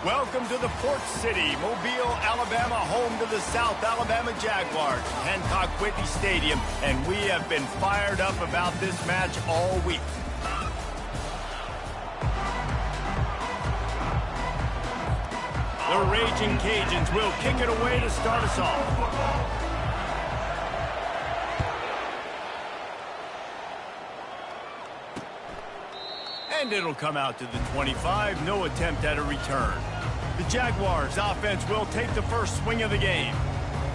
Welcome to the Port City, Mobile, Alabama, home to the South Alabama Jaguars, Hancock Whitney Stadium, and we have been fired up about this match all week. The Raging Cajuns will kick it away to start us off. And it'll come out to the 25, no attempt at a return. The Jaguars offense will take the first swing of the game.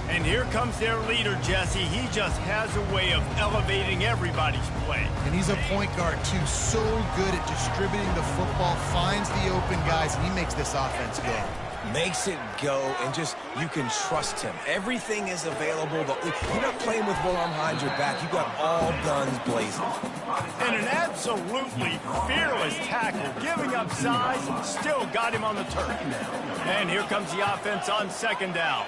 And here comes their leader, Jesse. He just has a way of elevating everybody's play. And he's a point guard, too. So good at distributing the football, finds the open guys, and he makes this offense go. Makes it go, and just, you can trust him. Everything is available. You're not playing with one arm behind your back. You got all guns blazing. And an absolutely fearless tackle, giving up size, still got him on the turf. And here comes the offense on second down.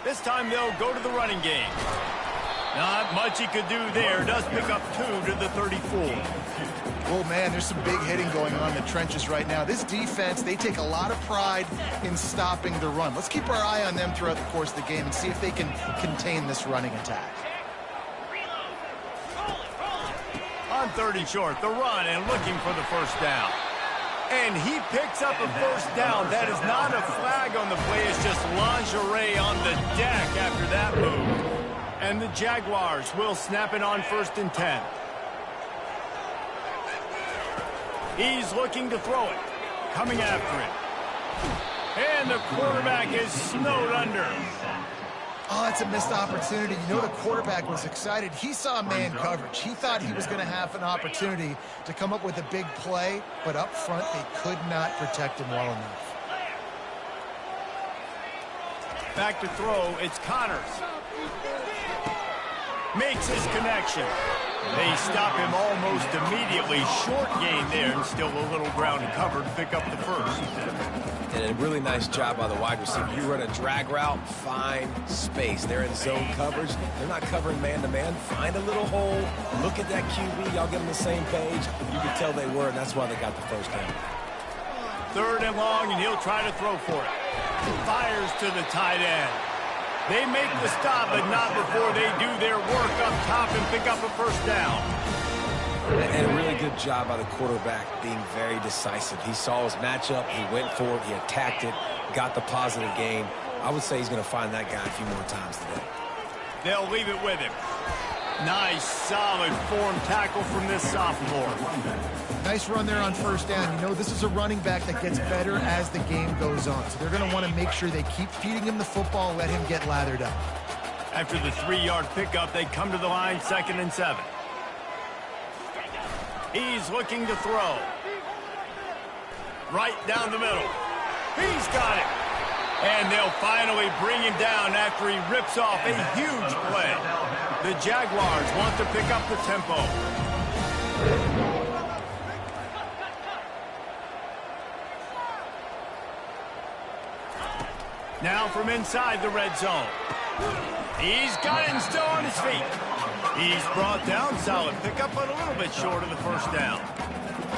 This time they'll go to the running game. Not much he could do there. Does pick up 2 to the 34. Oh, man, there's some big hitting going on in the trenches right now. This defense, they take a lot of pride in stopping the run. Let's keep our eye on them throughout the course of the game and see if they can contain this running attack. On 3rd and short, the run and looking for the first down. And he picks up a first down. That is not a flag on the play. It's just lingerie on the deck after that move. And the Jaguars will snap it on 1st and 10. He's looking to throw it. Coming after it. And the quarterback is snowed under. Oh, it's a missed opportunity. You know, the quarterback was excited. He saw man coverage. He thought he was going to have an opportunity to come up with a big play, but up front, they could not protect him well enough. Back to throw, it's Connors. Makes his connection. They stop him almost immediately. Short gain there, and still a little ground covered to pick up the first. And a really nice job by the wide receiver. You run a drag route, find space. They're in zone coverage. They're not covering man-to-man. Find a little hole. Look at that QB. Y'all get on the same page. You can tell they were, and that's why they got the first down. 3rd and long, and he'll try to throw for it. Fires to the tight end. They make the stop, but not before they do their work up top and pick up a first down. And a really good job by the quarterback being very decisive. He saw his matchup, he went for it, he attacked it, got the positive gain. I would say he's going to find that guy a few more times today. They'll leave it with him. Nice, solid form tackle from this sophomore. Nice run there on 1st down. You know, this is a running back that gets better as the game goes on. So they're going to want to make sure they keep feeding him the football and let him get lathered up. After the 3-yard pickup, they come to the line, 2nd and 7. He's looking to throw. Right down the middle. He's got it. And they'll finally bring him down after he rips off a huge play. The Jaguars want to pick up the tempo. Now from inside the red zone. He's got it and still on his feet. He's brought down, solid pickup, but a little bit short of the first down.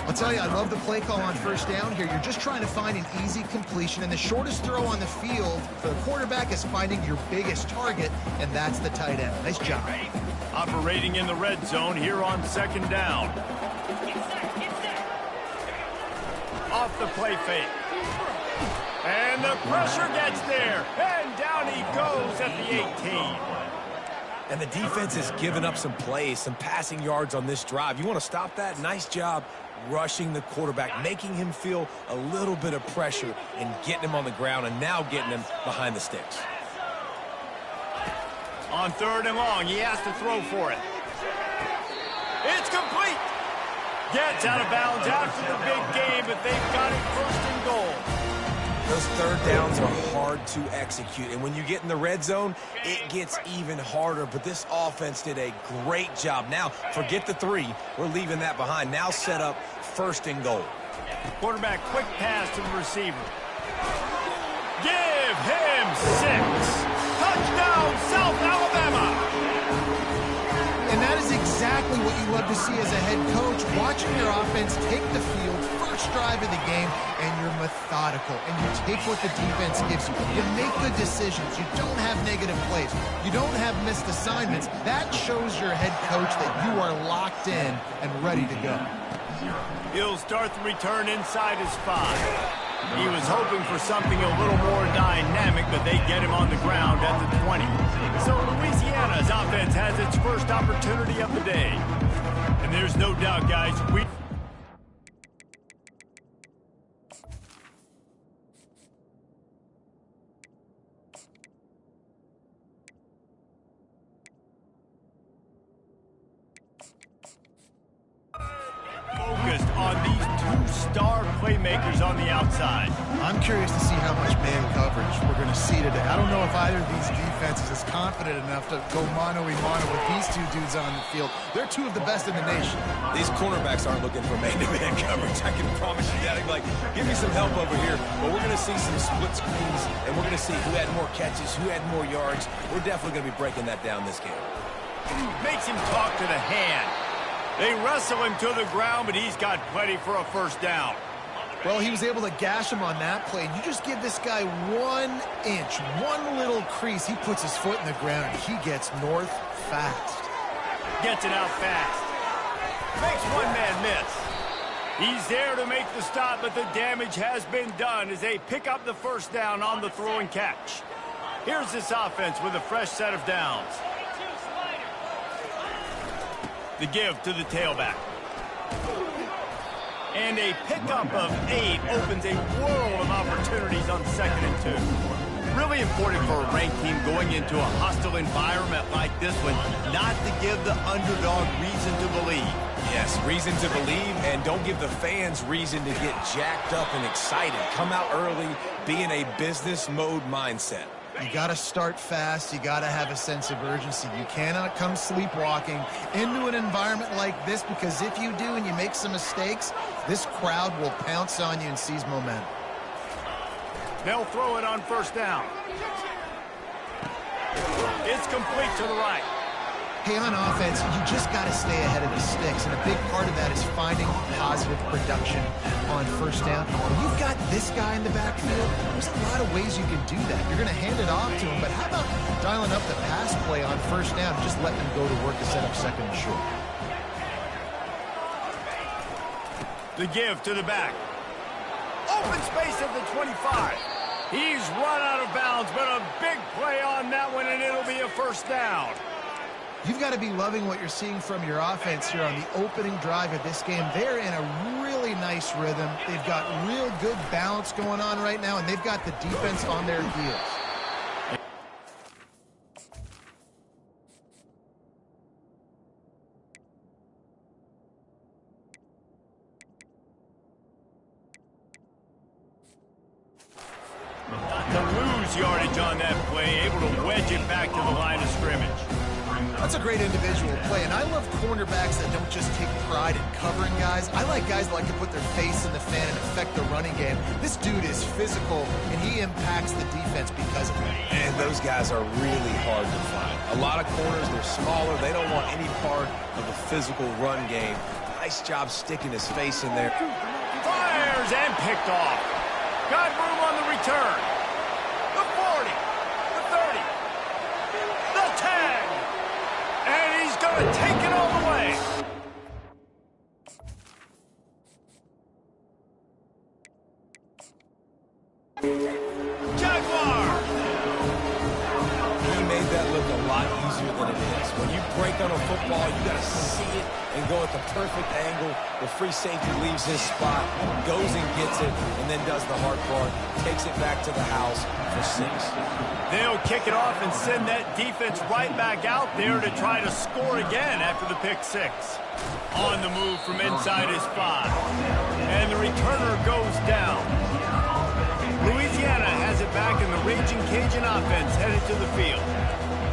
I'll tell you, I love the play call on 1st down here. You're just trying to find an easy completion, and the shortest throw on the field for the quarterback is finding your biggest target, and that's the tight end. Nice job. Operating in the red zone here on 2nd down. Off the play fake. And the pressure gets there. And down he goes at the 18. And the defense has given up some plays, some passing yards on this drive. You want to stop that? Nice job rushing the quarterback, making him feel a little bit of pressure and getting him on the ground and now getting him behind the sticks. On 3rd and long, he has to throw for it. It's complete. Gets out of bounds after the big game, but they've got it 1st and goal. Those 3rd downs are hard to execute, and when you get in the red zone, it gets even harder. But this offense did a great job. Now, forget the 3. We're leaving that behind. Now set up 1st and goal. Quarterback, quick pass to the receiver. Give him 6. Touchdown, South Alabama. And that is exactly what you love to see as a head coach, watching your offense take the field 1st first drive of the game, and you're methodical, and you take what the defense gives you. You make good decisions. You don't have negative plays. You don't have missed assignments. That shows your head coach that you are locked in and ready to go. He'll start the return inside his 5. He was hoping for something a little more dynamic, but they get him on the ground at the 20. So Louisiana's offense has its first opportunity of the day. And there's no doubt, guys, focused on these two star playmakers on the outside. I'm curious to see how much man coverage we're going to see today. I don't know if either of these defenses is confident enough to go mano-a-mano with these two dudes on the field. They're two of the best in the nation. These cornerbacks aren't looking for man-to-man coverage. I can promise you that. I'm like, give me some help over here. But we're going to see some split screens, and we're going to see who had more catches, who had more yards. We're definitely going to be breaking that down this game. Makes him talk to the hand. They wrestle him to the ground, but he's got plenty for a first down. Well, he was able to gash him on that play. You just give this guy 1 inch, one little crease. He puts his foot in the ground, and he gets north fast. Gets it out fast. Makes one man miss. He's there to make the stop, but the damage has been done as they pick up the first down on the throw and catch. Here's this offense with a fresh set of downs. The give to the tailback. And a pickup of 8 opens a world of opportunities on 2nd and 2. Really important for a ranked team going into a hostile environment like this one, not to give the underdog reason to believe. Yes, reason to believe, and don't give the fans reason to get jacked up and excited. Come out early, be in a business mode mindset. You got to start fast. You got to have a sense of urgency. You cannot come sleepwalking into an environment like this, because if you do and you make some mistakes, this crowd will pounce on you and seize momentum. They'll throw it on first down. It's complete to the right. Hey, on offense, you just got to stay ahead of the sticks, and a big part of that is finding positive production on first down. When you've got this guy in the backfield, there's a lot of ways you can do that. You're going to hand it off to him, but how about dialing up the pass play on first down and just letting him go to work to set up 2nd and short? The give to the back. Open space at the 25. He's run out of bounds, but a big play on that one, and it'll be a first down. You've got to be loving what you're seeing from your offense here on the opening drive of this game. They're in a really nice rhythm. They've got real good balance going on right now, and they've got the defense on their heels. Not to lose yardage on that play, able to wedge it back to the line of scrimmage. That's a great individual play, and I love cornerbacks that don't just take pride in covering guys. I like guys that like to put their face in the fan and affect the running game. This dude is physical, and he impacts the defense because of it. And those guys are really hard to find. A lot of corners, they're smaller. They don't want any part of the physical run game. Nice job sticking his face in there. Fires and picked off. Got room on the return. The 40, the 30, the 10. And he's going to take it all the way. Jaguar. He made that look a lot easier than it is. When you break on a football, you got to see it and go at the perfect angle. The free safety leaves his spot, goes and gets it, and then does the hard part, takes it back to the house for 6. They'll kick it off and send that defense right back out there to try to score again after the pick 6. On the move from inside his 5. And the returner goes down. Louisiana has it back, in the Raging Cajun offense headed to the field.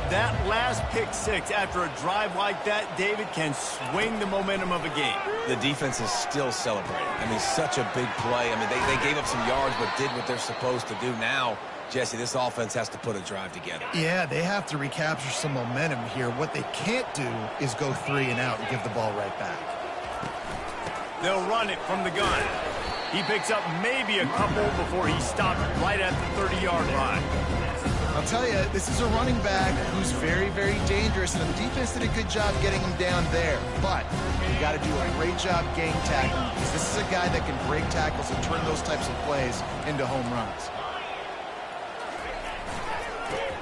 That last pick 6 after a drive like that, David, can swing the momentum of a game. The defense is still celebrating. I mean, such a big play. I mean, they gave up some yards but did what they're supposed to do. Now, Jesse, this offense has to put a drive together. Yeah, they have to recapture some momentum here. What they can't do is go 3 and out and give the ball right back. They'll run it from the gun. He picks up maybe a couple before he stopped right at the 30-yard line. I'll tell you, this is a running back who's very, very dangerous, and the defense did a good job getting him down there. But you got to do a great job gang tackling, because this is a guy that can break tackles and turn those types of plays into home runs.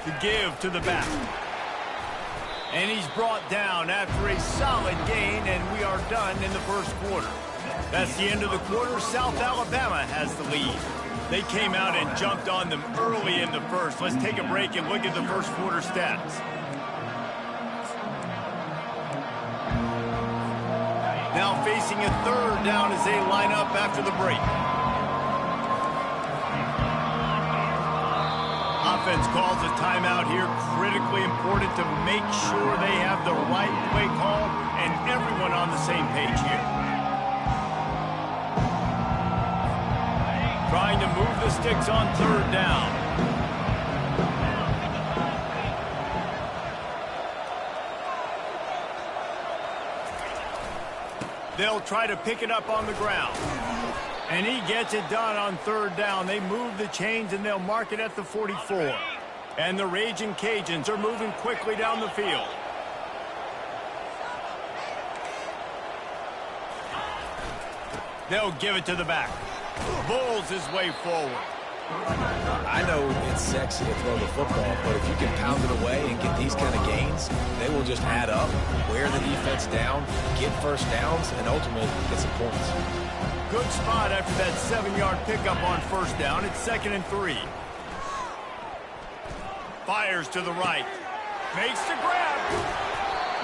The give to the back. And he's brought down after a solid gain, and we are done in the first quarter. That's the end of the quarter. South Alabama has the lead. They came out and jumped on them early in the first. Let's take a break and look at the first quarter stats. Now facing a third down as they line up after the break. Offense calls a timeout here. Critically important to make sure they have the right play call and everyone on the same page here. Trying to move the sticks on third down. They'll try to pick it up on the ground. And he gets it done on third down. They move the chains and they'll mark it at the 44. And the Raging Cajuns are moving quickly down the field. They'll give it to the back. Bulls his way forward. I know it's sexy to throw the football, but if you can pound it away and get these kind of gains, they will just add up, wear the defense down, get first downs, and ultimately get some points. Good spot after that 7-yard pickup on first down. It's 2nd and 3. Fires to the right. Makes the grab.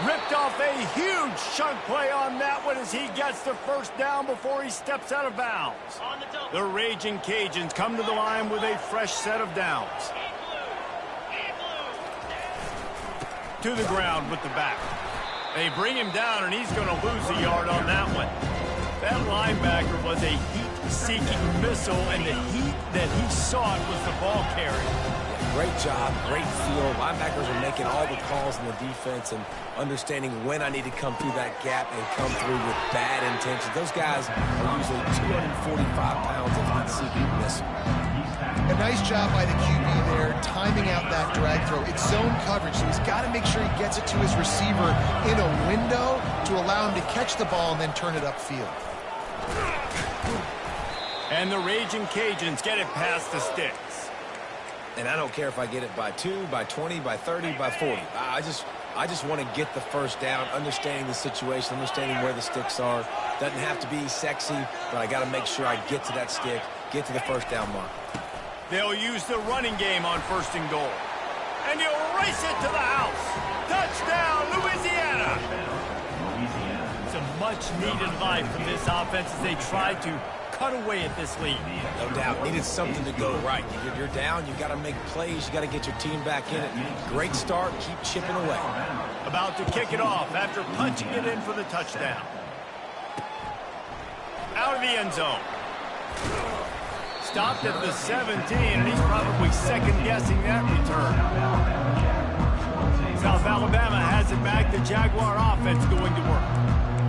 Ripped off a huge chunk play on that one as he gets the first down before he steps out of bounds. The Raging Cajuns come to the line with a fresh set of downs. To the ground with the back. They bring him down, and he's going to lose a yard on that one. That linebacker was a heat-seeking missile, and the heat that he sought was the ball carrier. Great job, great feel. Linebackers are making all the calls in the defense and understanding when I need to come through that gap and come through with bad intentions. Those guys are usually 245 pounds of heat-seeking missile. A nice job by the QB there, timing out that drag throw. It's zone coverage, so he's got to make sure he gets it to his receiver in a window to allow him to catch the ball and then turn it upfield. And the Raging Cajuns get it past the sticks. And I don't care if I get it by 2, by 20, by 30, by 40. I just want to get the first down, understanding the situation, understanding where the sticks are. Doesn't have to be sexy, but I got to make sure I get to that stick, get to the first down mark. They'll use the running game on 1st and goal. And he'll race it to the house. Touchdown, Louisiana. It's a much-needed life from this offense as they try to cut away at this lead. No doubt. Needed something to go right. You're down. You got to make plays. You got to get your team back in it. Great start. Keep chipping away. About to kick it off after punching it in for the touchdown. Out of the end zone. Stopped at the 17, and he's probably second-guessing that return. South Alabama has it back. The Jaguar offense going to work.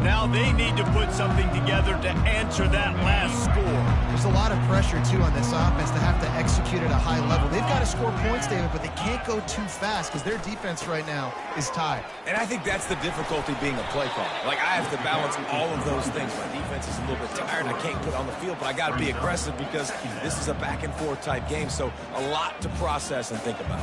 Now they need to put something together to answer that last score. There's a lot of pressure, too, on this offense to have to execute at a high level. They've got to score points, David, but they can't go too fast because their defense right now is tired. And I think that's the difficulty being a play caller. Like, I have to balance all of those things. My defense is a little bit tired. I can't put on the field, but I got to be aggressive because this is a back-and-forth type game, so a lot to process and think about.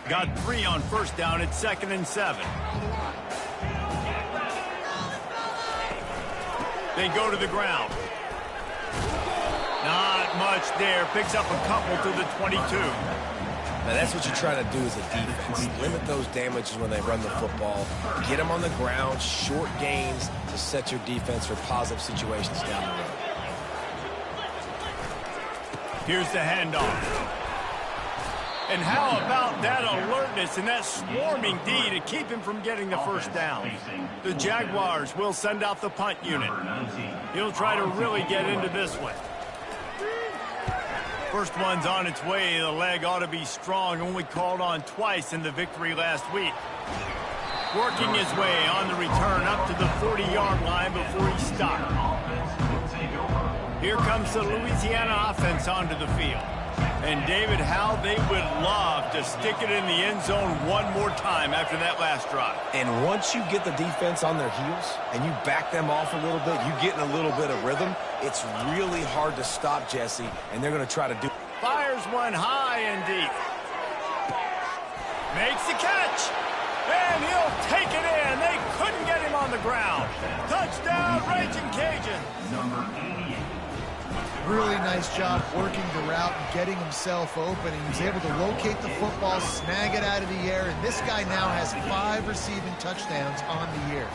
Got 3 on first down. It's 2nd and 7. They go to the ground. Not much there. Picks up a couple to the 22. Now, that's what you try to do as a defense. Limit those damages when they run the football. Get them on the ground, short gains to set your defense for positive situations down the road. Here's the handoff. And how about that alertness and that swarming D to keep him from getting the first down? The Jaguars will send out the punt unit. He'll try to really get into this one. First one's on its way. The leg ought to be strong. Only called on twice in the victory last week. Working his way on the return up to the 40-yard line before he stopped. Here comes the Louisiana offense onto the field. And David, how they would love to stick it in the end zone one more time after that last drive. And once you get the defense on their heels and you back them off a little bit, you get in a little bit of rhythm, it's really hard to stop Jesse, and they're going to try to do. Fires one high and deep. Makes the catch. And he'll take it in. They couldn't get him on the ground. Touchdown, Raging Cajun. Number 88. Really nice job working the route and getting himself open. He was able to locate the football, snag it out of the air, and this guy now has 5 receiving touchdowns on the year.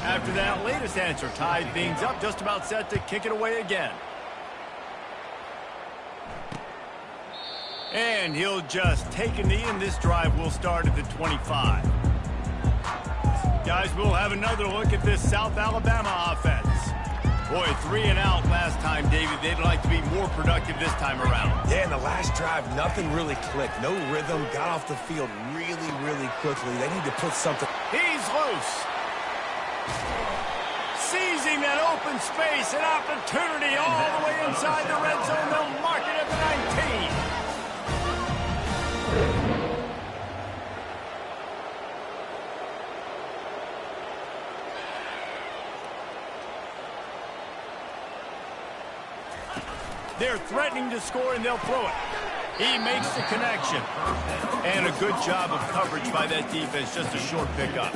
After that latest answer, tied things up, just about set to kick it away again. And he'll just take a knee, and this drive will start at the 25. Guys, we'll have another look at this South Alabama offense. Boy, 3 and out last time, David. They'd like to be more productive this time around. Yeah, in the last drive, nothing really clicked. No rhythm, got off the field really, really quickly. They need to put something. He's loose. Seizing that open space, an opportunity all the way inside the red zone. They'll mark it at the 19. They're threatening to score, and they'll throw it. He makes the connection. And a good job of coverage by that defense, just a short pickup.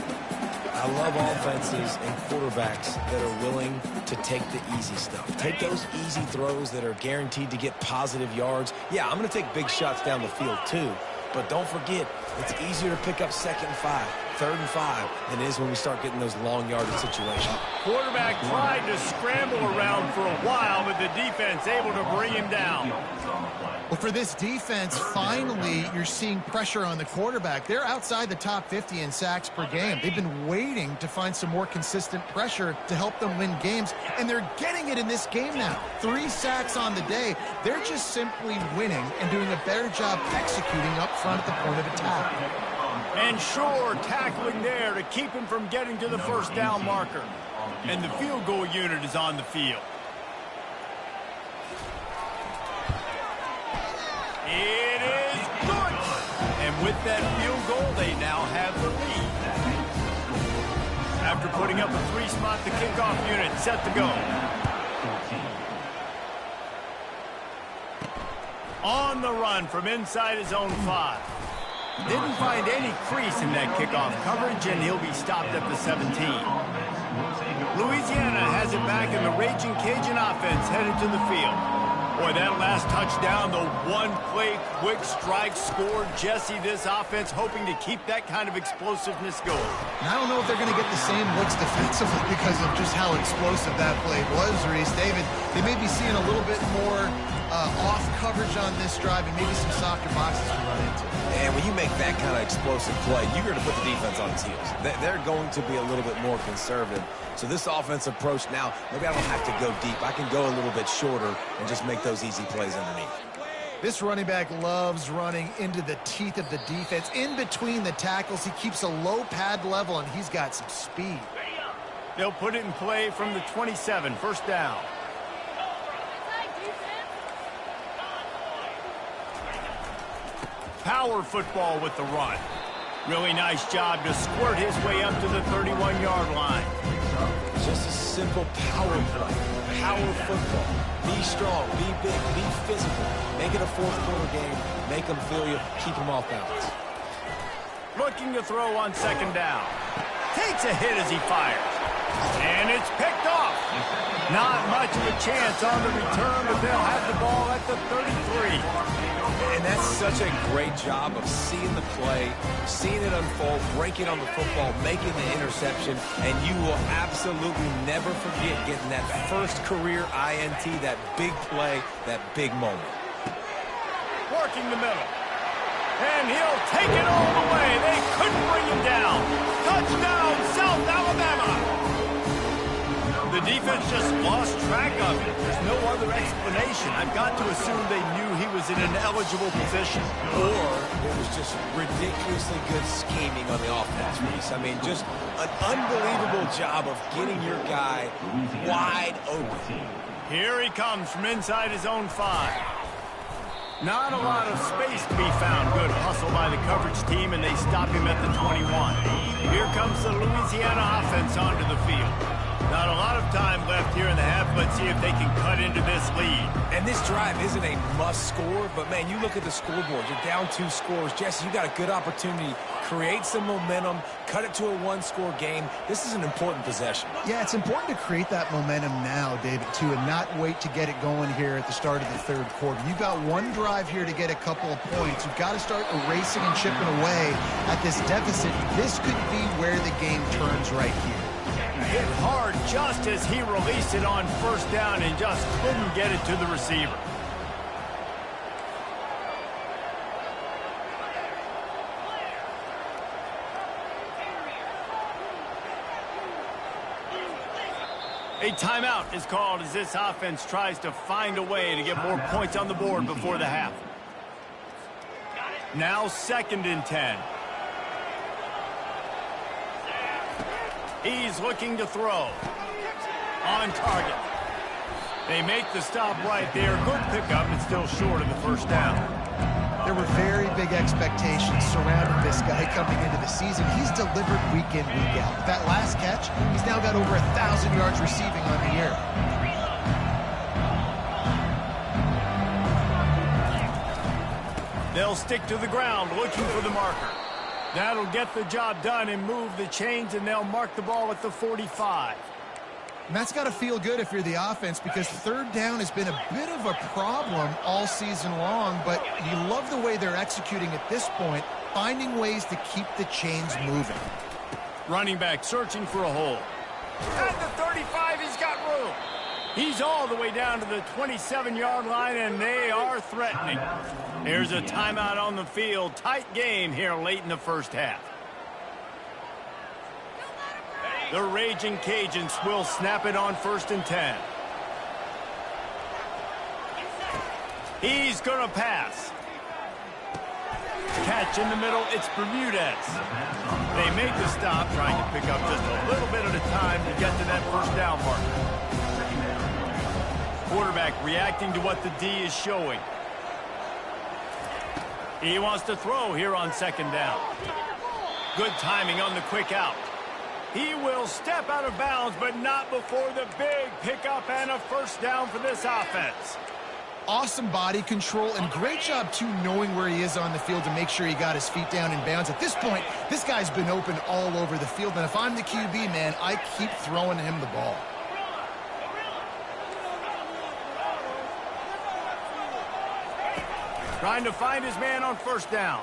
I love offenses and quarterbacks that are willing to take the easy stuff. Take those easy throws that are guaranteed to get positive yards. Yeah, I'm going to take big shots down the field too. But don't forget, it's easier to pick up 2nd and 5, 3rd and 5 than it is when we start getting those long yardage situations. Quarterback tried to scramble around for a while, but the defense able to bring him down. Well, for this defense, finally, you're seeing pressure on the quarterback. They're outside the top 50 in sacks per game. They've been waiting to find some more consistent pressure to help them win games, and they're getting it in this game now. 3 sacks on the day. They're just simply winning and doing a better job executing up front at the point of attack. And sure, tackling there to keep him from getting to the first down marker. And the field goal unit is on the field. It is good. And with that field goal, they now have the lead. After putting up a 3-spot, the kickoff unit set to go. On the run from inside his own 5. Didn't find any crease in that kickoff coverage, and he'll be stopped at the 17. Louisiana has it back, and the Raging Cajun offense headed to the field. Boy, that last touchdown, the one-play quick strike scored. Jesse, this offense hoping to keep that kind of explosiveness going. And I don't know if they're going to get the same looks defensively because of just how explosive that play was, Reese. David, they may be seeing a little bit more off coverage on this drive and maybe some softer boxes to run into. And when you make that kind of explosive play, you're going to put the defense on its heels. They're going to be a little bit more conservative. So this offense approach now, maybe I don't have to go deep. I can go a little bit shorter and just make those easy plays underneath. This running back loves running into the teeth of the defense. In between the tackles, he keeps a low pad level, and he's got some speed. They'll put it in play from the 27, first down. Power football with the run. Really nice job to squirt his way up to the 31-yard line. Just a simple power play. Power football. Be strong, be big, be physical. Make it a fourth-quarter game. Make them feel you. Keep them off balance. Looking to throw on 2nd down. Takes a hit as he fires. And it's picked off. Not much of a chance on the return, but they'll have the ball at the 33. And that's such a great job of seeing the play, seeing it unfold, breaking on the football, making the interception, and you will absolutely never forget getting that first career INT, that big play, that big moment. Working the middle. And he'll take it all the way. They couldn't bring him down. Touchdown, South Alabama. The defense just lost track of it. There's no other explanation. I've got to assume they knew he was in an eligible position. Or it was just ridiculously good scheming on the offense, Reese. I mean, just an unbelievable job of getting your guy wide open. Here he comes from inside his own 5. Not a lot of space to be found. Good hustle by the coverage team, and they stop him at the 21. Here comes the Louisiana offense onto the field. Not a lot of time left here in the half. Let's see if they can cut into this lead. And this drive isn't a must score, but, man, you look at the scoreboard. You're down 2 scores. Jesse, you got a good opportunity. Create some momentum. Cut it to a 1-score game. This is an important possession. Yeah, it's important to create that momentum now, David, too, and not wait to get it going here at the start of the third quarter. You've got one drive here to get a couple of points. You've got to start erasing and chipping away at this deficit. This could be where the game turns right here. Hit hard just as he released it on first down and just couldn't get it to the receiver. A timeout is called as this offense tries to find a way to get more points on the board before the half. Now 2nd and 10. He's looking to throw. On target. They make the stop right there. Good pickup, but still short of the first down. There were very big expectations surrounding this guy coming into the season. He's delivered week in, week out. With that last catch, he's now got over 1,000 yards receiving on the year. They'll stick to the ground looking for the marker. That'll get the job done and move the chains, and they'll mark the ball at the 45. And that's got to feel good if you're the offense, because third down has been a bit of a problem all season long, but you love the way they're executing at this point, finding ways to keep the chains moving. Running back searching for a hole. At the 35, he's got room. He's all the way down to the 27-yard line, and they are threatening. There's a timeout on the field. Tight game here late in the first half. The Raging Cajuns will snap it on 1st and 10. He's going to pass. Catch in the middle. It's Bermudez. They make the stop, trying to pick up just a little bit at a time to get to that first down marker. Quarterback reacting to what the D is showing. He wants to throw here on 2nd down. Good timing on the quick out. He will step out of bounds, but not before the big pickup and a first down for this offense. Awesome body control, and great job, too, knowing where he is on the field to make sure he got his feet down in bounds. At this point, this guy's been open all over the field, and if I'm the QB, man, I keep throwing him the ball. Trying to find his man on first down.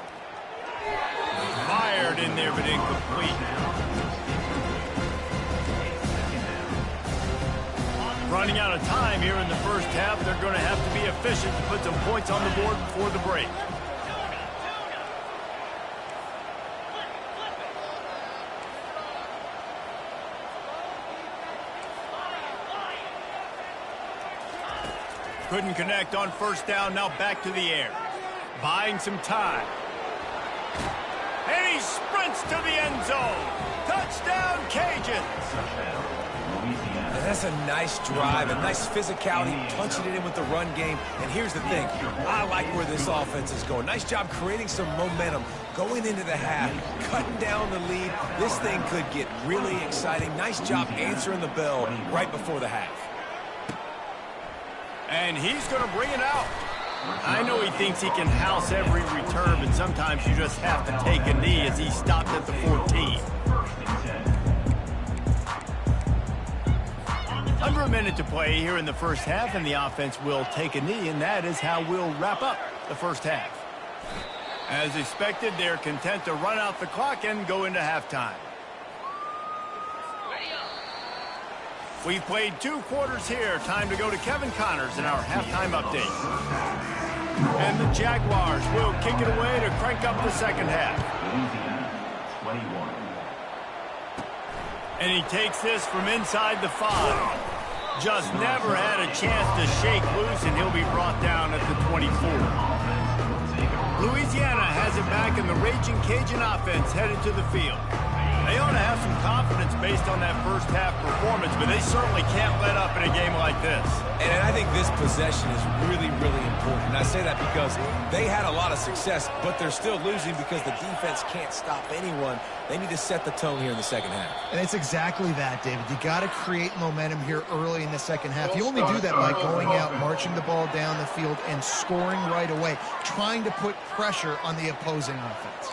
Fired in there, but incomplete. Running out of time here in the first half. They're going to have to be efficient to put some points on the board before the break. Couldn't connect on first down. Now back to the air. Buying some time. And he sprints to the end zone. Touchdown, Cajuns. And that's a nice drive, a nice physicality, punching it in with the run game. And here's the thing. I like where this offense is going. Nice job creating some momentum going into the half, cutting down the lead. This thing could get really exciting. Nice job answering the bell right before the half. And he's going to bring it out. I know he thinks he can house every return, but sometimes you just have to take a knee as he stopped at the 14. Under a minute to play here in the first half, and the offense will take a knee, and that is how we'll wrap up the first half. As expected, they're content to run out the clock and go into halftime. We've played 2 quarters here. Time to go to Kevin Connors in our halftime update. And the Jaguars will kick it away to crank up the second half. And he takes this from inside the 5. Just never had a chance to shake loose, and he'll be brought down at the 24. Louisiana has it back, and the Raging Cajun offense headed to the field. They ought to have some confidence based on that first half performance, but they certainly can't let up in a game like this. And I think this possession is really, really important. And I say that because they had a lot of success, but they're still losing because the defense can't stop anyone. They need to set the tone here in the second half. And it's exactly that, David. You got to create momentum here early in the second half. You only do that by going out, marching the ball down the field, and scoring right away, trying to put pressure on the opposing offense.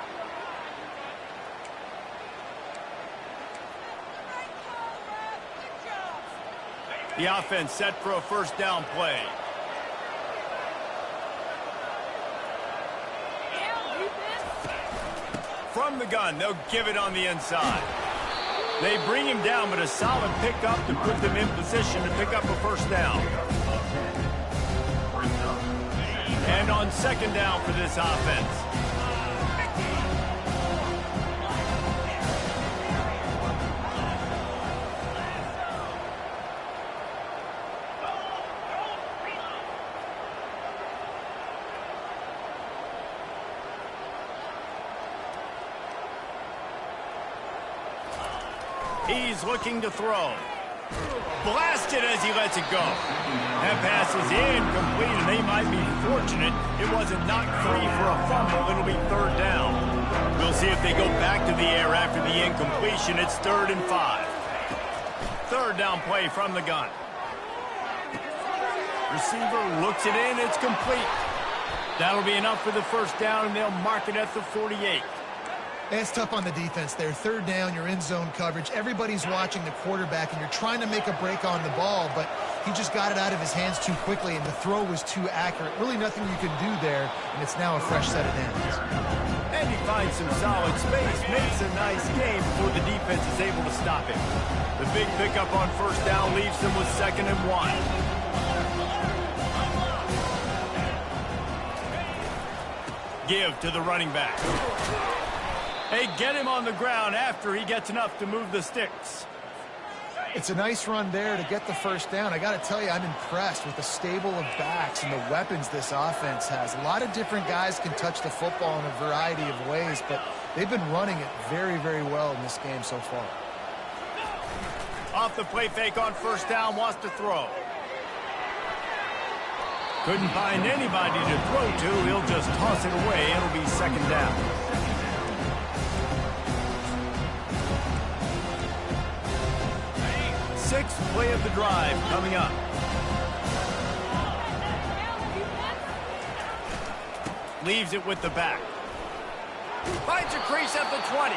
The offense set for a first down play. From the gun, they'll give it on the inside. They bring him down, but a solid pickup to put them in position to pick up a first down. And on second down for this offense. He's looking to throw. Blasted as he lets it go. That pass is incomplete, and they might be fortunate it wasn't knocked free for a fumble. It'll be third down. We'll see if they go back to the air after the incompletion. It's 3rd and 5. Third down play from the gun. Receiver looks it in. It's complete. That'll be enough for the first down, and they'll mark it at the 48. It's tough on the defense there. Third down, you're in zone coverage. Everybody's watching the quarterback, and you're trying to make a break on the ball, but he just got it out of his hands too quickly, and the throw was too accurate. Really nothing you can do there, and it's now a fresh set of downs. And he finds some solid space, makes a nice game before the defense is able to stop him. The big pickup on first down leaves them with 2nd and 1. Give to the running back. They get him on the ground after he gets enough to move the sticks. It's a nice run there to get the first down. I got to tell you, I'm impressed with the stable of backs and the weapons this offense has. A lot of different guys can touch the football in a variety of ways, but they've been running it very, very well in this game so far. Off the play fake on first down, wants to throw. Couldn't find anybody to throw to. He'll just toss it away. It'll be 2nd down. Sixth play of the drive coming up. Leaves it with the back. Finds a crease at the 20.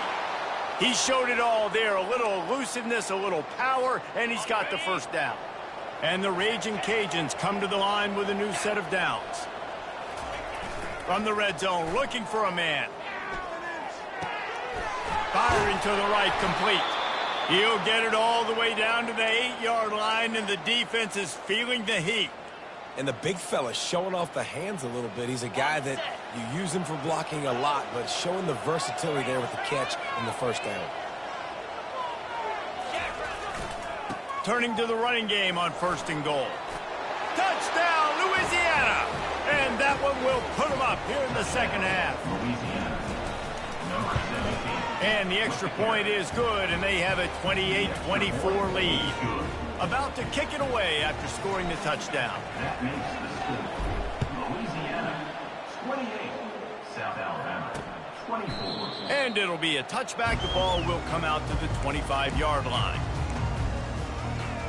He showed it all there. A little elusiveness, a little power, and he's got the first down. And the Raging Cajuns come to the line with a new set of downs. From the red zone, looking for a man. Firing to the right, complete. He'll get it all the way down to the 8-yard line, and the defense is feeling the heat. And the big fella's showing off the hands a little bit. He's a guy that you use him for blocking a lot, but showing the versatility there with the catch and the first down. Turning to the running game on 1st and goal. Touchdown, Louisiana! And that one will put them up here in the second half. And the extra point is good, and they have a 28-24 lead. About to kick it away after scoring the touchdown. That makes the score. Louisiana, 28. South Alabama, 24. And it'll be a touchback. The ball will come out to the 25-yard line.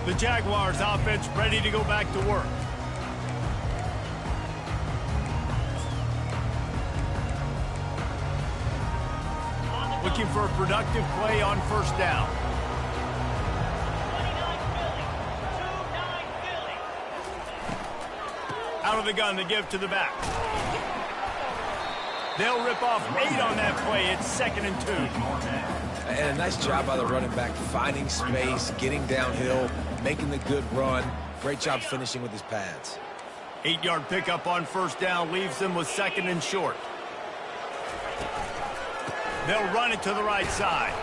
The Jaguars offense ready to go back to work. Looking for a productive play on first down. Out of the gun to give to the back. They'll rip off 8 on that play. It's 2nd and 2. And a nice job by the running back, finding space, getting downhill, making the good run. Great job finishing with his pads. 8-yard pickup on first down leaves them with 2nd and short. They'll run it to the right side.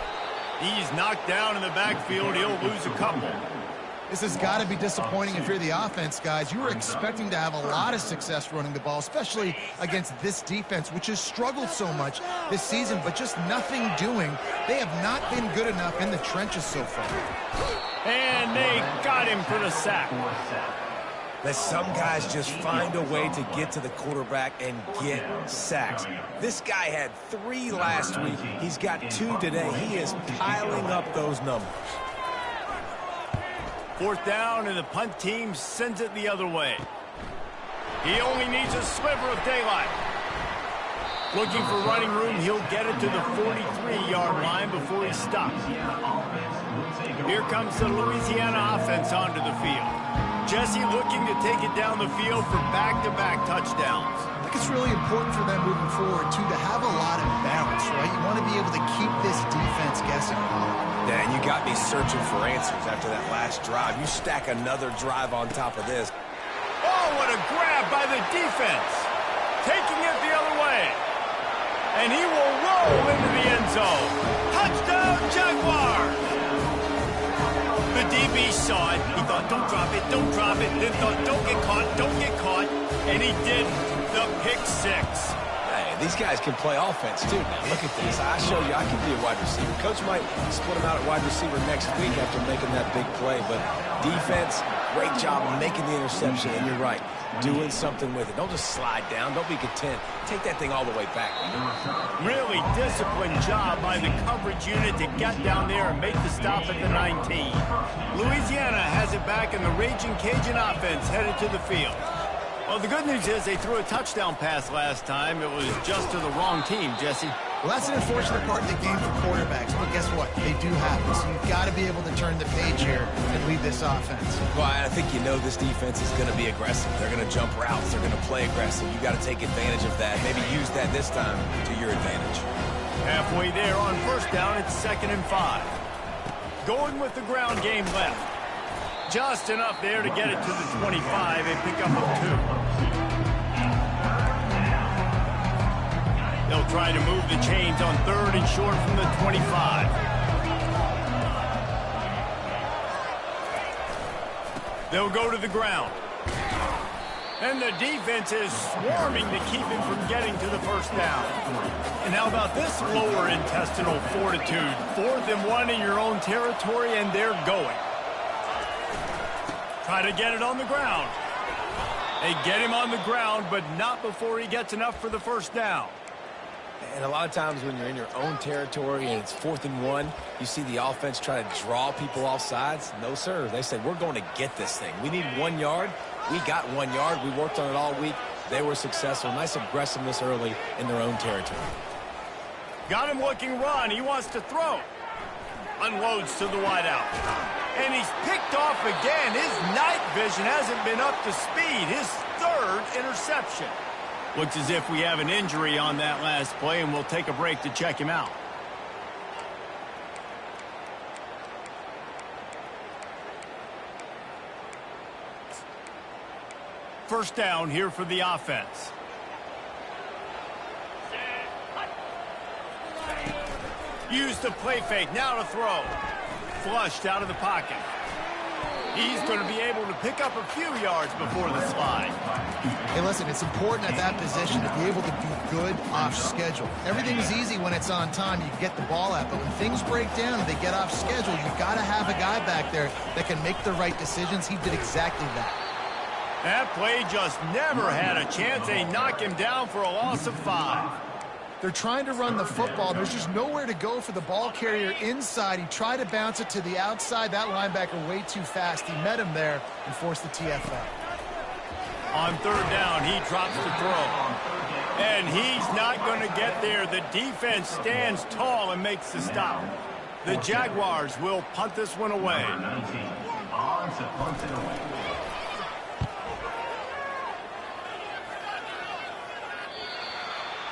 He's knocked down in the backfield. He'll lose a couple. This has got to be disappointing if you're the offense, guys. You were expecting to have a lot of success running the ball, especially against this defense, which has struggled so much this season, but just nothing doing. They have not been good enough in the trenches so far. And they got him for the sack. That some guys just find a way to get to the quarterback and get sacks. This guy had 3 last week. He's got 2 today. He is piling up those numbers. 4th down, and the punt team sends it the other way. He only needs a sliver of daylight. Looking for running room, he'll get it to the 43-yard line before he stops. Here comes the Louisiana offense onto the field. Jesse looking to take it down the field for back-to-back touchdowns. I think it's really important for them moving forward, too, to have a lot of balance, right? You want to be able to keep this defense guessing. Yeah, and you got me searching for answers after that last drive. You stack another drive on top of this. Oh, what a grab by the defense. Taking it the other way. And he will roll into the end zone. Touchdown, Jaguars! The DB saw it. He thought, don't drop it, don't drop it. Then thought, don't get caught, don't get caught. And he didn't. The pick 6. Hey, these guys can play offense, too. Now, look at this. I show you I can be a wide receiver. Coach might split him out at wide receiver next week after making that big play. But defense, great job making the interception. And you're right, doing something with it. Don't just slide down. Don't be content. Take that thing all the way back. Really disciplined job by the coverage unit to get down there and make the stop at the 19. Louisiana has it back, and the Raging Cajun offense headed to the field. Well, the good news is they threw a touchdown pass last time. It was just to the wrong team, Jesse. Well, that's an unfortunate part of the game for quarterbacks, but guess what? They do happen, so you've got to be able to turn the page here and lead this offense. Well, I think you know this defense is going to be aggressive. They're going to jump routes. They're going to play aggressive. You got to take advantage of that. Maybe use that this time to your advantage. Halfway there on 1st down, it's 2nd and 5. Going with the ground game left. Just enough there to get it to the 25, a pickup of 2. They'll try to move the chains on 3rd and short from the 25. They'll go to the ground. And the defense is swarming to keep him from getting to the 1st down. And how about this lower intestinal fortitude? 4th and 1 in your own territory, and they're going. Try to get it on the ground. They get him on the ground, but not before he gets enough for the 1st down. And a lot of times when you're in your own territory and it's 4th and 1, you see the offense try to draw people off sides. No, sir. They said, we're going to get this thing. We need 1 yard. We got 1 yard. We worked on it all week. They were successful. Nice aggressiveness early in their own territory. Got him looking run. He wants to throw. Unloads to the wideout. And he's picked off again. His night vision hasn't been up to speed. His 3rd interception. Looks as if we have an injury on that last play, and we'll take a break to check him out. First down here for the offense. Use the play fake. Now to throw. Flushed out of the pocket. He's going to be able to pick up a few yards before the slide. Hey, listen, it's important at that position to be able to be good off schedule. Everything's easy when it's on time. You get the ball out. But when things break down and they get off schedule, you've got to have a guy back there that can make the right decisions. He did exactly that. That play just never had a chance. They knock him down for a loss of 5. They're trying to run the football. There's just nowhere to go for the ball carrier inside. He tried to bounce it to the outside. That linebacker way too fast. He met him there and forced the TFL. On 3rd down, he drops the throw. And he's not going to get there. The defense stands tall and makes the stop. The Jaguars will punt this one away.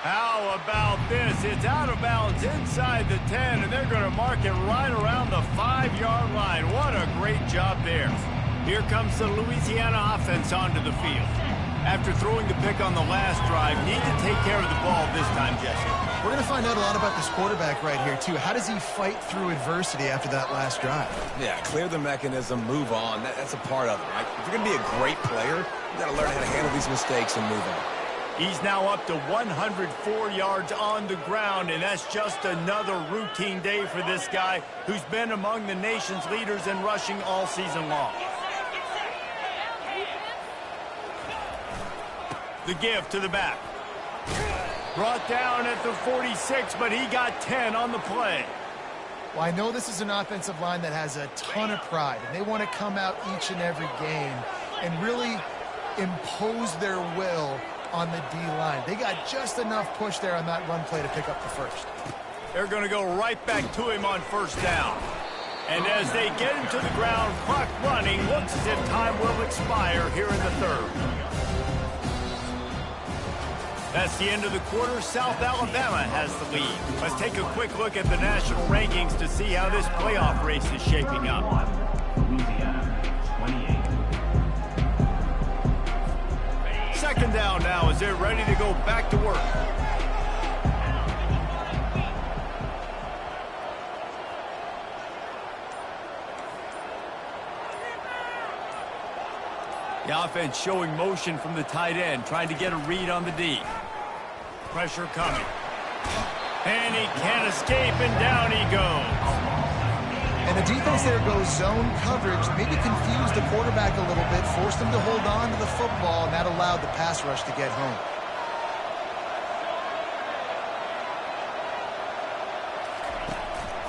How about this? It's out of bounds inside the 10, and they're going to mark it right around the 5-yard line. What a great job there. Here comes the Louisiana offense onto the field. After throwing the pick on the last drive, need to take care of the ball this time, Jesse. We're going to find out a lot about this quarterback right here, too. How does he fight through adversity after that last drive? Yeah, clear the mechanism, move on. That's a part of it, right? If you're going to be a great player, you got to learn how to handle these mistakes and move on. He's now up to 104 yards on the ground, and that's just another routine day for this guy who's been among the nation's leaders in rushing all season long. The give to the back. Brought down at the 46, but he got 10 on the play. Well, I know this is an offensive line that has a ton of pride, and they want to come out each and every game and really impose their will on the D-line. They got just enough push there on that run play to pick up the first. They're going to go right back to him on first down. And as they get him to the ground, clock running, looks as if time will expire here in the third. That's the end of the quarter. South Alabama has the lead. Let's take a quick look at the national rankings to see how this playoff race is shaping up. Louisiana, 28. Second down now as they're ready to go back to work. The offense showing motion from the tight end, trying to get a read on the D. Pressure coming. And he can't escape, and down he goes. And the defense there goes zone coverage, maybe confused the quarterback a little bit, forced him to hold on to the football, and that allowed the pass rush to get home.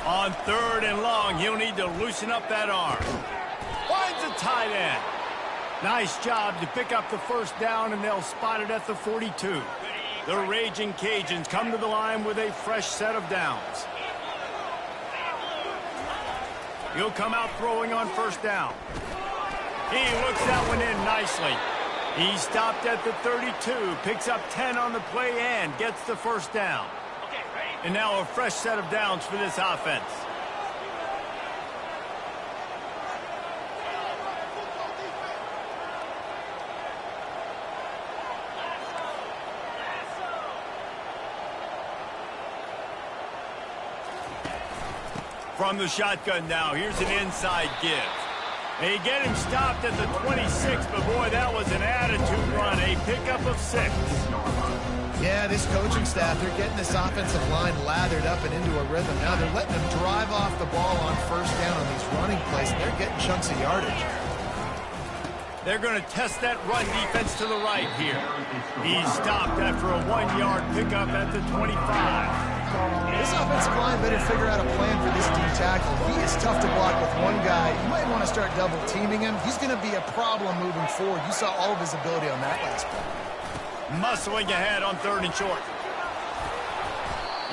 On third and long, he'll need to loosen up that arm. Finds a tight end. Nice job to pick up the first down, and they'll spot it at the 42. The Raging Cajuns come to the line with a fresh set of downs. He'll come out throwing on first down. He looks that one in nicely. He stopped at the 32, picks up 10 on the play, and gets the first down. And now a fresh set of downs for this offense. From the shotgun now, here's an inside give. They get him stopped at the 26, but boy, that was an attitude run, a pickup of 6. Yeah, this coaching staff, they're getting this offensive line lathered up and into a rhythm. Now they're letting them drive off the ball on first down on these running plays, and they're getting chunks of yardage. They're going to test that run defense to the right here. He's stopped after a 1-yard pickup at the 25. This offensive line better figure out a plan for this D tackle. He is tough to block with one guy. You might want to start double teaming him. He's going to be a problem moving forward. You saw all of his ability on that last play. Muscling ahead on third and short.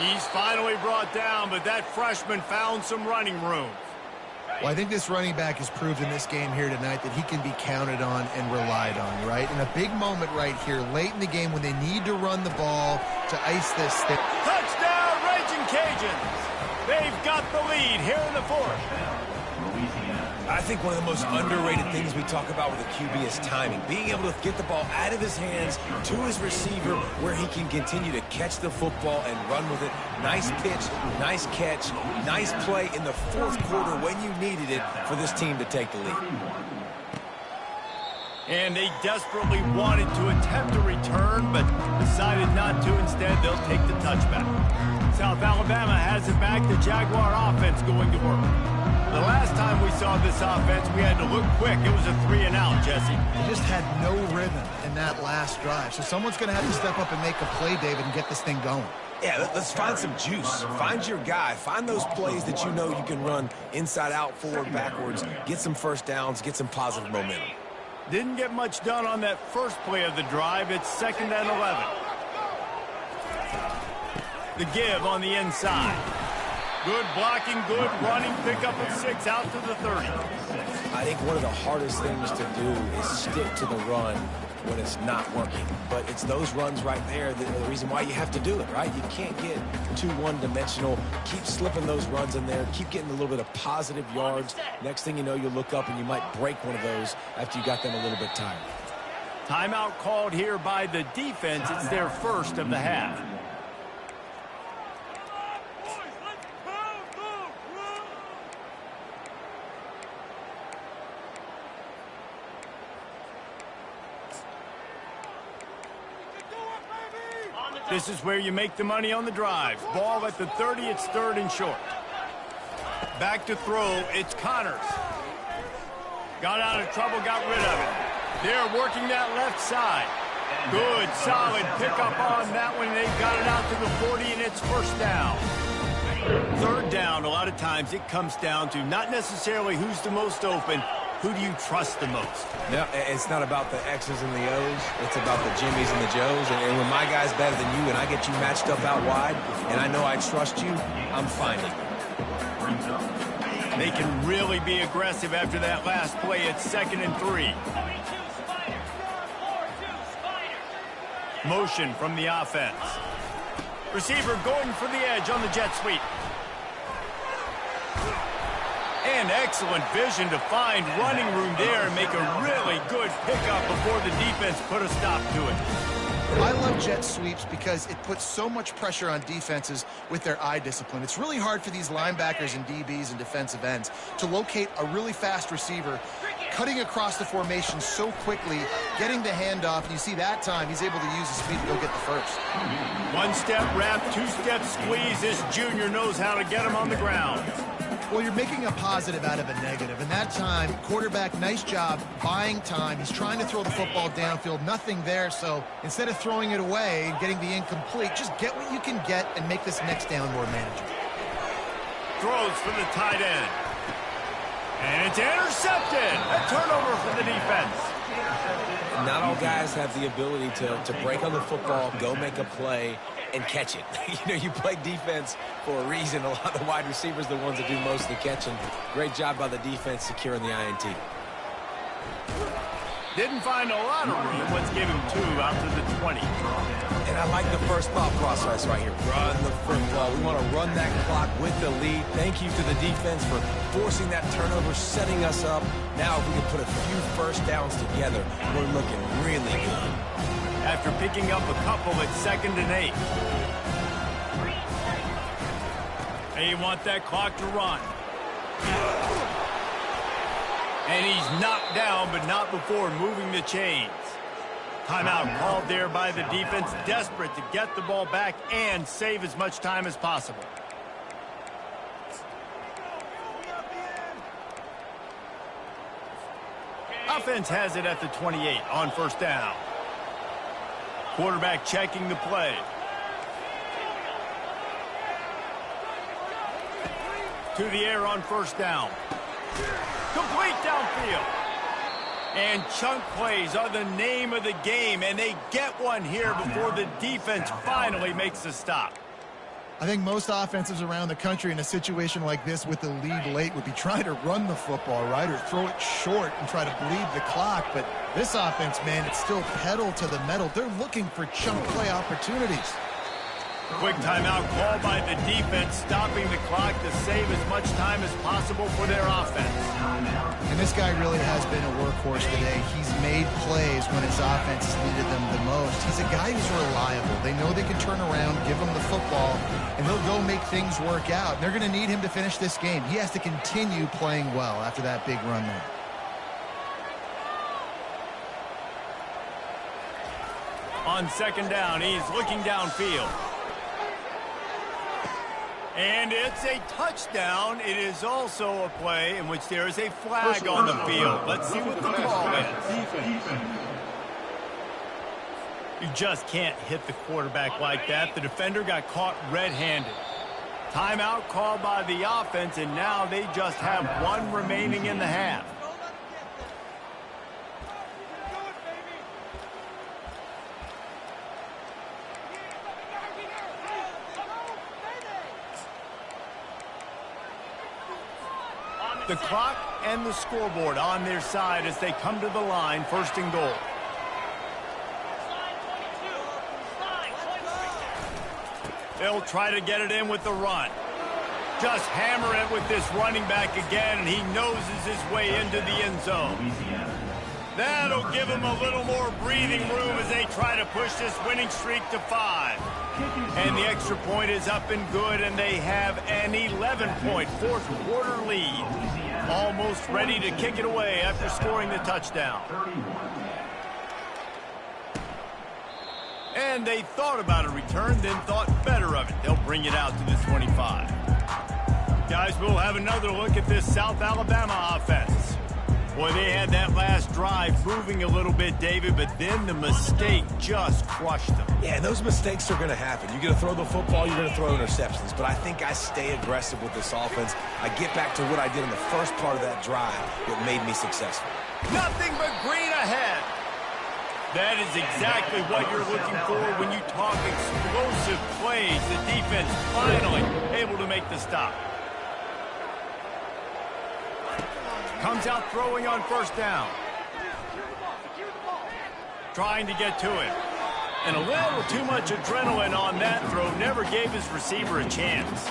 He's finally brought down, but that freshman found some running room. Well, I think this running back has proved in this game here tonight that he can be counted on and relied on, right? In a big moment right here, late in the game when they need to run the ball to ice this thing. Touchdown, Raging Cajuns! They've got the lead here in the fourth. I think one of the most underrated things we talk about with a QB is timing. Being able to get the ball out of his hands to his receiver where he can continue to catch the football and run with it. Nice pitch, nice catch, nice play in the fourth quarter when you needed it for this team to take the lead. And they desperately wanted to attempt a return, but decided not to. Instead, they'll take the touchback. South Alabama has it back. The Jaguar offense going to work. The last time we saw this offense, we had to look quick. It was a 3-and-out, Jesse. They just had no rhythm in that last drive. So someone's going to have to step up and make a play, David, and get this thing going. Yeah, let's find some juice. Find your guy. Find those plays that you know you can run inside out, forward, backwards. Get some first downs. Get some positive momentum. Didn't get much done on that first play of the drive. It's 2nd and 11. The give on the inside. Good blocking, good running, pickup of 6 out to the 30. I think one of the hardest things to do is stick to the run when it's not working. But it's those runs right there that are the reason why you have to do it, right? You can't get too one-dimensional. Keep slipping those runs in there. Keep getting a little bit of positive yards. Next thing you know, you look up and you might break one of those after you got them a little bit tired. Timeout called here by the defense. It's their first of the half. This is where you make the money on the drive. Ball at the 30, it's 3rd and short. Back to throw, it's Connors. Got out of trouble, got rid of it. They're working that left side. Good, solid pickup on that one. They've got it out to the 40, and it's 1st down. 3rd down, a lot of times it comes down to not necessarily who's the most open, who do you trust the most? No, it's not about the X's and the O's. It's about the Jimmies and the Joes. And when my guy's better than you and I get you matched up out wide, and I know I trust you, I'm finding. They can really be aggressive after that last play. It's 2nd and 3. Motion from the offense. Receiver going for the edge on the jet sweep. And excellent vision to find running room there and make a really good pickup before the defense put a stop to it. I love jet sweeps because it puts so much pressure on defenses with their eye discipline. It's really hard for these linebackers and DBs and defensive ends to locate a really fast receiver, cutting across the formation so quickly, getting the handoff, and you see that time he's able to use his speed to go get the first. 1-step wrap, 2-step squeeze. This junior knows how to get him on the ground. Well, you're making a positive out of a negative, and that time, quarterback, nice job, buying time. He's trying to throw the football downfield, nothing there, so instead of throwing it away and getting the incomplete, just get what you can get and make this next down more manageable. Throws for the tight end. And it's intercepted. A turnover for the defense. Not all guys have the ability to break on the football, go make a play, and catch it. You play defense for a reason. A lot of the wide receivers are the ones that do most of the catching. Great job by the defense securing the INT. Didn't find a lot of room. Let's give him 2 out to the 20. And I like the first thought process right here. Run the football. We want to run that clock with the lead. Thank you to the defense for forcing that turnover, setting us up. Now if we can put a few first downs together, we're looking really good. After picking up a couple, it's 2nd and 8. They want that clock to run. And he's knocked down, but not before moving the chains. Timeout called there by the defense, desperate to get the ball back and save as much time as possible. Offense has it at the 28 on 1st down. Quarterback checking the play. To the air on 1st down. Complete downfield. And chunk plays are the name of the game, and they get one here before the defense finally makes the stop. I think most offenses around the country in a situation like this with the lead late would be trying to run the football, right, or throw it short and try to bleed the clock. But this offense, man, it's still pedal to the metal. They're looking for chunk play opportunities. Quick timeout called by the defense, stopping the clock to save as much time as possible for their offense. And this guy really has been a workhorse today. He's made plays when his offense has needed them the most. He's a guy who's reliable. They know they can turn around, give him the football, and they'll go make things work out. They're going to need him to finish this game. He has to continue playing well after that big run there. On 2nd down, he's looking downfield. And it's a touchdown. It is also a play in which there is a flag on the field. Let's see what the call is. You just can't hit the quarterback like that. The defender got caught red-handed. Timeout called by the offense, and now they just have 1 remaining in the half. The clock and the scoreboard on their side as they come to the line, 1st and goal. They'll try to get it in with the run. Just hammer it with this running back again, and he noses his way into the end zone. That'll give them a little more breathing room as they try to push this winning streak to 5. And the extra point is up and good, and they have an 11-point fourth-quarter lead. Almost ready to kick it away after scoring the touchdown. And they thought about a return, then thought better of it. They'll bring it out to the 25. Guys, we'll have another look at this South Alabama offense. Boy, they had that last drive moving a little bit, David, but then the mistake just crushed them. Yeah, those mistakes are going to happen. You're going to throw the football, you're going to throw interceptions. But I think I stay aggressive with this offense. I get back to what I did in the first part of that drive that made me successful. Nothing but green ahead. That is exactly what you're looking for when you talk explosive plays. The defense finally able to make the stop. Comes out throwing on first down. Trying to get to it. And a little too much adrenaline on that throw. Never gave his receiver a chance.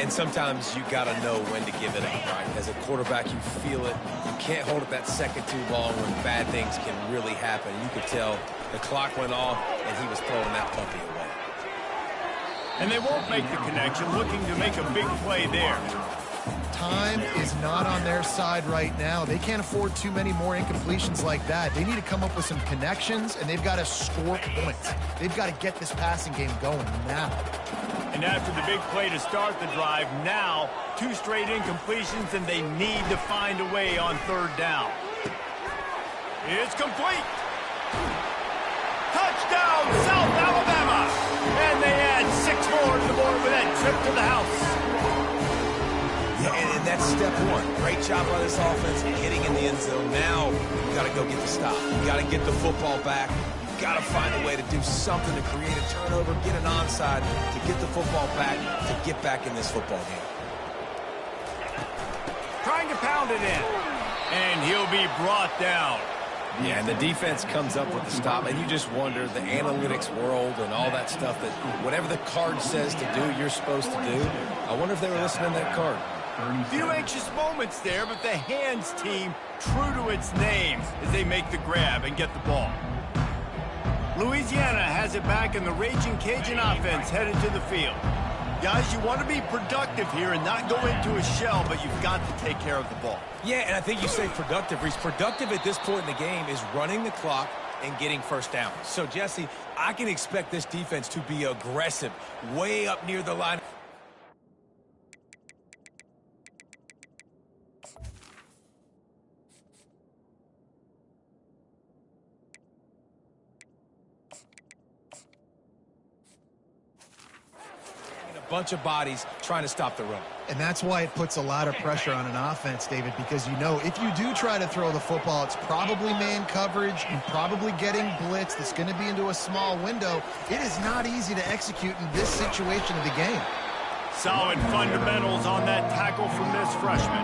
And sometimes you got to know when to give it up, right? As a quarterback, you feel it. You can't hold it that second too long when bad things can really happen. You could tell the clock went off, and he was throwing that puppy away. And they won't make the connection, looking to make a big play there. Time is not on their side right now. They can't afford too many more incompletions like that. They need to come up with some connections, and they've got to score points. They've got to get this passing game going now. And after the big play to start the drive, now 2 straight incompletions, and they need to find a way on third down. It's complete. Touchdown, South Alabama! And they add 6 more to the board with that trip to the house. Yeah, and that's step one. Great job by this offense getting in the end zone. Now you got to go get the stop. You got to get the football back. You got to find a way to do something to create a turnover, get an onside, to get the football back, to get back in this football game. Trying to pound it in. And he'll be brought down. Yeah, and the defense comes up with the stop, and you just wonder, the analytics world and all that stuff, that whatever the card says to do, you're supposed to do. I wonder if they were listening to that card. Few anxious moments there, but the hands team true to its name as they make the grab and get the ball. Louisiana has it back, and the Raging Cajun offense headed to the field. Guys, you want to be productive here and not go into a shell, but you've got to take care of the ball. Yeah, and I think you say productive, Reese. Productive at this point in the game is running the clock and getting first down. So, Jesse, I can expect this defense to be aggressive way up near the line. Bunch of bodies trying to stop the run. And that's why it puts a lot of pressure on an offense, David, because you know if you do try to throw the football, it's probably man coverage, you're probably getting blitz that's going to be into a small window. It is not easy to execute in this situation of the game. Solid fundamentals on that tackle from this freshman.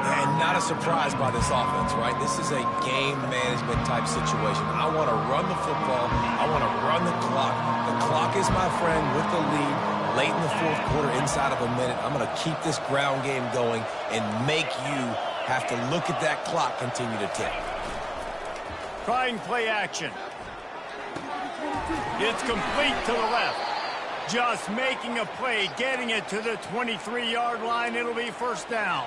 And not a surprise by this offense, right? This is a game management type situation. I want to run the football. I want to run the clock. The clock is my friend with the lead. Late in the fourth quarter, inside of a minute, I'm going to keep this ground game going and make you have to look at that clock continue to tick. Trying play action. It's complete to the left. Just making a play, getting it to the 23-yard line. It'll be first down.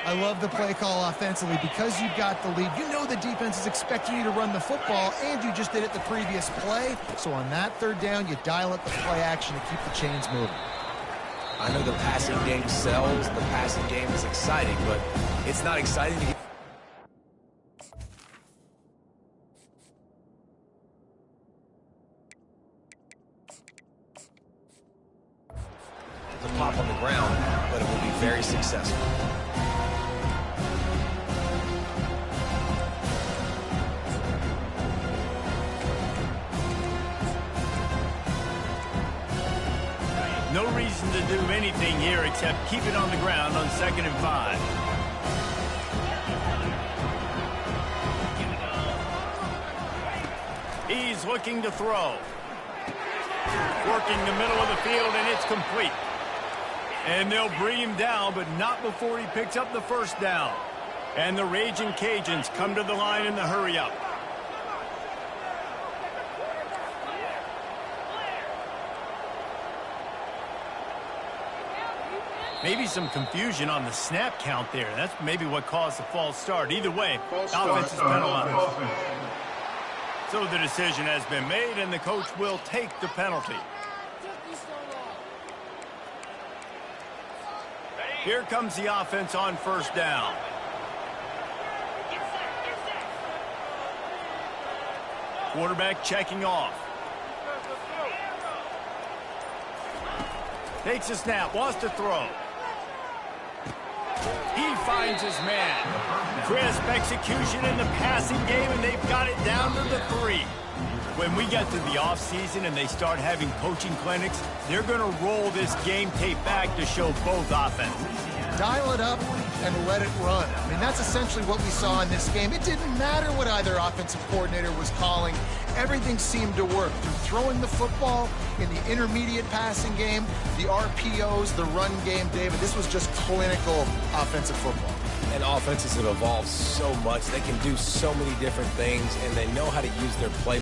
I love the play call offensively because you've got the lead. You know the defense is expecting you to run the football, and you just did it the previous play. So on that third down, you dial up the play action to keep the chains moving. I know the passing game sells. The passing game is exciting, but it's not exciting to get... to pop on the ground, but it will be very successful. No reason to do anything here except keep it on the ground on 2nd and 5. He's looking to throw. Working the middle of the field, and it's complete. And they'll bring him down, but not before he picks up the first down. And the Raging Cajuns come to the line in the hurry-up. Maybe some confusion on the snap count there. That's maybe what caused the false start. Either way, offense is penalized. So the decision has been made, and the coach will take the penalty. Here comes the offense on first down. Quarterback checking off. Takes a snap, wants to throw. He finds his man. Crisp execution in the passing game, and they've got it down to the 3. When we get to the offseason and they start having coaching clinics, they're going to roll this game tape back to show both offenses. Dial it up and let it run. I mean, that's essentially what we saw in this game. It didn't matter what either offensive coordinator was calling. Everything seemed to work. Through throwing the football, in the intermediate passing game, the RPOs, the run game, David, this was just clinical offensive football. And offenses have evolved so much. They can do so many different things, and they know how to use their play